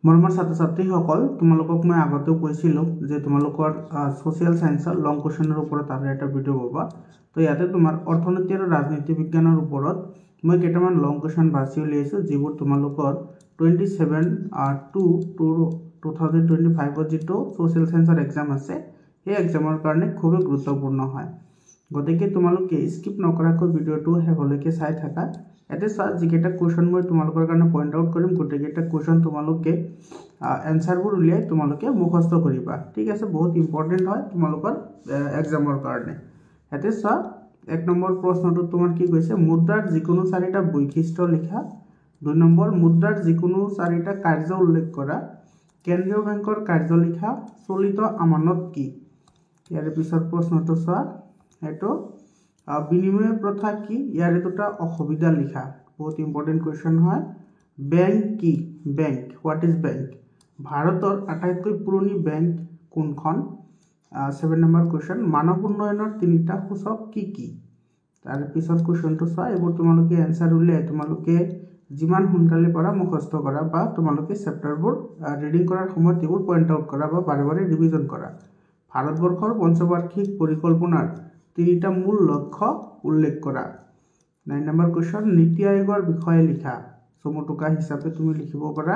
মৰমৰ ছাত্ৰ ছাত্ৰীসকল তোমালোকক মই আগতেও কৈছিলোঁ যে তোমালোকৰ সোশ্যাল সায়েন্সৰ লং কোৱেশ্যনৰ ওপৰত আৰু এটা ভিডিঅ' পাবা। তো ইয়াতে তোমাৰ অৰ্থনীতি আৰু ৰাজনীতি বিজ্ঞানৰ ওপৰত মই কেইটামান লং কোৱেশ্যন বাছি উলিয়াইছোঁ, যিবোৰ তোমালোকৰ 27/2/2025 যিটো সোশ্যাল সায়েন্সৰ এক্সাম আছে সেই এক্সামৰ কাৰণে খুবেই গুৰুত্বপূৰ্ণ হয়। গতিকে তোমালোকে স্কিপ নকৰাকৈ ভিডিঅ'টো শেষলৈকে চাই থাকা। ইয়াতে চোৱা, যিকেইটা কুৱেশ্যন মই তোমালোকৰ কাৰণে পইণ্ট আউট কৰিম, গোটেইকেইটা কুৱেশ্যন তোমালোকে এনচাৰবোৰ উলিয়াই তোমালোকে মুখস্থ কৰিবা। ঠিক আছে, বহুত ইম্পৰ্টেণ্ট হয় তোমালোকৰ এক্সামৰ কাৰণে। ইয়াতে চোৱা, 1 নম্বৰ প্ৰশ্নটো তোমাৰ কি কৈছে, মুদ্ৰাৰ যিকোনো 4টা বৈশিষ্ট্য লিখা। 2 নম্বৰ, মুদ্ৰাৰ যিকোনো 4টা কাৰ্য উল্লেখ কৰা। কেন্দ্ৰীয় বেংকৰ কাৰ্য লিখা। চলিত আমানত কি? ইয়াৰ পিছৰ প্ৰশ্নটো চোৱা, এইটো বিনিময় প্ৰথা কি? ইয়াৰে 2টা অসুবিধা লিখা। বহুত ইম্পৰ্টেণ্ট কুৱেশ্যন হয়। বেংক কি? Bank, what is bank? ভাৰতৰ আটাইতকৈ পুৰণি বেংক কোনখন? 7 নম্বৰ কুৱেশ্যন, মানৱ উন্নয়নৰ 3টা সূচক কি কি? তাৰ পিছৰ কুৱেশ্যনটো চোৱা, এইবোৰ তোমালোকে এনচাৰ উলিয়াই তোমালোকে যিমান সোনকালে পাৰা মুখস্থ কৰা, বা তোমালোকে চেপ্টাৰবোৰ ৰিডিং কৰাৰ সময়ত এইবোৰ পইণ্ট আউট কৰা বা বাৰে বাৰে ৰিভিজন কৰা। ভাৰতবৰ্ষৰ পঞ্চবাৰ্ষিক পৰিকল্পনাৰ 3টা মূল লক্ষ্য উল্লেখ কৰা। 9 নম্বৰ কুৱেশ্যন, নীতি আয়োগৰ বিষয়ে লিখা। চমুটোকা হিচাপে তুমি লিখিব পাৰা।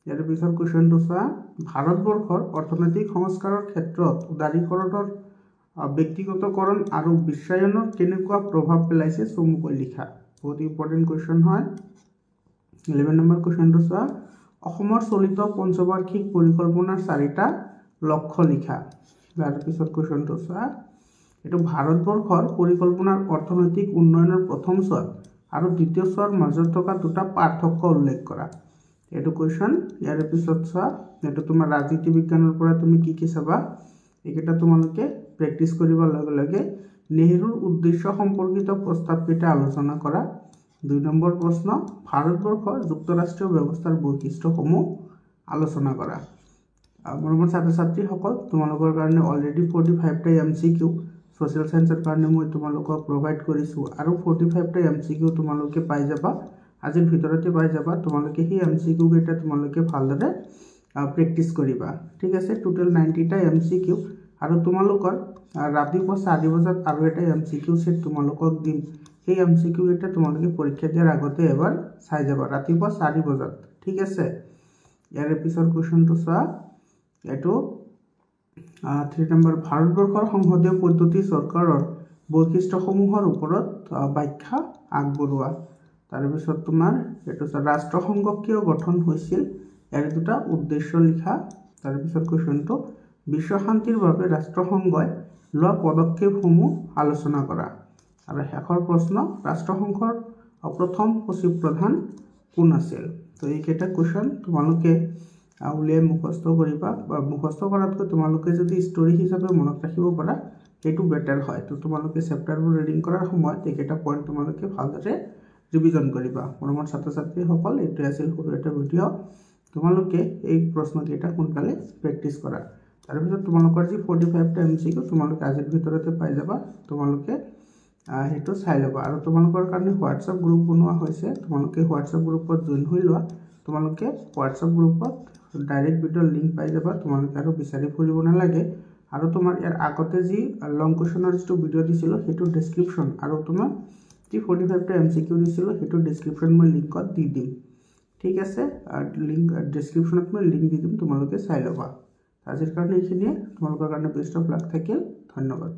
ইয়াৰ পিছৰ কুৱেশ্যনটো চোৱা, ভাৰতবৰ্ষৰ অৰ্থনৈতিক সংস্কাৰৰ ক্ষেত্ৰত উদাৰীকৰণৰ ব্যক্তিগতকৰণ আৰু বিশ্বায়নৰ কেনেকুৱা প্ৰভাৱ পেলাইছে, চমুকৈ লিখা। বহুত ইম্পৰ্টেণ্ট কুৱেশ্যন হয়। 11 নম্বৰ কুৱেশ্যনটো চোৱা, অসমৰ চলিত পঞ্চবাৰ্ষিক পৰিকল্পনাৰ 4টা লক্ষ্য লিখা। তাৰ পিছত কুৱেশ্যনটো চোৱা, এইটো ভাৰতবৰ্ষৰ পৰিকল্পনাৰ অৰ্থনৈতিক উন্নয়নৰ প্ৰথম ছোৱাত আৰু দ্বিতীয় ছোৱাৰ মাজত থকা 2টা পাৰ্থক্য উল্লেখ কৰা। এইটো কুৱেশ্যন। ইয়াৰ পিছত চোৱা, এইটো তোমাৰ ৰাজনীতি বিজ্ঞানৰ পৰা তুমি কি কি চাবা, এইকেইটা তোমালোকে প্ৰেক্টিছ কৰিবৰ লগে লগে নেহৰুৰ উদ্দেশ্য সম্পৰ্কিত প্ৰস্তাৱকেইটা আলোচনা কৰা। 2 নম্বৰ প্ৰশ্ন, ভাৰতবৰ্ষৰ যুক্তৰাষ্ট্ৰীয় ব্যৱস্থাৰ বৈশিষ্ট্যসমূহ আলোচনা কৰা। মৰমৰ ছাত্ৰ ছাত্ৰীসকল, তোমালোকৰ কাৰণে অলৰেডি 45টা MCQ সোশ্যাল সায়েন্সৰ কাৰণে মই তোমালোকক প্ৰভাইড কৰিছোঁ, আৰু 45টা MCQ তোমালোকে পাই যাবা, আজিৰ ভিতৰতে পাই যাবা। তোমালোকে সেই MCQ কেইটা তোমালোকে ভালদৰে প্ৰেক্টিছ কৰিবা। ঠিক আছে, টোটেল 90টা MCQ, আৰু তোমালোকৰ ৰাতিপুৱা 4 বজাত আৰু এটা MCQ ছেট তোমালোকক দিম। সেই MCQ কেইটা তোমালোকে পৰীক্ষা দিয়াৰ আগতে এবাৰ চাই যাবা, ৰাতিপুৱা 4 বজাত। ঠিক আছে, ইয়াৰ পিছৰ কুৱেশ্যনটো চোৱা, এইটো 3 নম্বৰ, ভাৰতবৰ্ষৰ সংসদীয় পদ্ধতি চৰকাৰৰ বৈশিষ্ট্যসমূহৰ ওপৰত ব্যাখ্যা আগবঢ়োৱা। তাৰপিছত তোমাৰ এইটো ৰাষ্ট্ৰসংঘ কিয় গঠন হৈছিল, ইয়াৰ 2টা উদ্দেশ্য লিখা। তাৰপিছত কুৱেশ্যনটো, বিশ্ব শান্তিৰ বাবে ৰাষ্ট্ৰসংঘই লোৱা পদক্ষেপসমূহ আলোচনা কৰা। আৰু শেষৰ প্ৰশ্ন, ৰাষ্ট্ৰসংঘৰ প্ৰথম সচিব প্ৰধান কোন আছিল? তো এইকেইটা কুৱেশ্যন তোমালোকে উলিয়াই মুখস্থ কৰিবা, বা মুখস্থ কৰাতকৈ তোমালোকে যদি ষ্টৰী হিচাপে মনত ৰাখিব পাৰা সেইটো বেটাৰ হয়। তো তোমালোকে চেপ্টাৰবোৰ ৰিডিং কৰাৰ সময়ত এইকেইটা পইণ্ট তোমালোকে ভালদৰে ৰিভিজন কৰিবা। মৰমৰ ছাত্ৰ ছাত্ৰীসকল, এইটোৱে আছিল সৰু এটা ভিডিঅ'। তোমালোকে এই প্ৰশ্নকেইটা সোনকালে প্ৰেক্টিছ কৰা। তাৰপিছত তোমালোকৰ যি 45টা MCQ তোমালোকে আজিৰ ভিতৰতে পাই যাবা, তোমালোকে সেইটো চাই ল'বা। আৰু তোমালোকৰ কাৰণে হোৱাটছআপ গ্ৰুপ বনোৱা হৈছে, তোমালোকে হোৱাটছআপ গ্ৰুপত জইন হৈ লোৱা। তোমালোকে হোৱাটছআপ গ্ৰুপত ডাইৰেক্ট ভিডিঅ'ৰ লিংক পাই যাবা, তোমালোকে আৰু বিচাৰি ফুৰিব নালাগে। আৰু তোমাৰ ইয়াৰ আগতে যি লং কুৱেশ্যনৰ যিটো ভিডিঅ' দিছিলোঁ সেইটো ডেছক্ৰিপশ্যন, আৰু তোমাৰ যি 45টা MCQ দিছিলোঁ সেইটো ডেছক্ৰিপশ্যন মই লিংকত দি দিম। ঠিক আছে, লিংক ডেছক্ৰিপশ্যনত মই লিংক দি দিম, তোমালোকে চাই ল'বা। আজিৰ কাৰণে এইখিনিয়ে। তোমালোকৰ কাৰণে বেষ্ট অফ লাক থাকিল। ধন্যবাদ।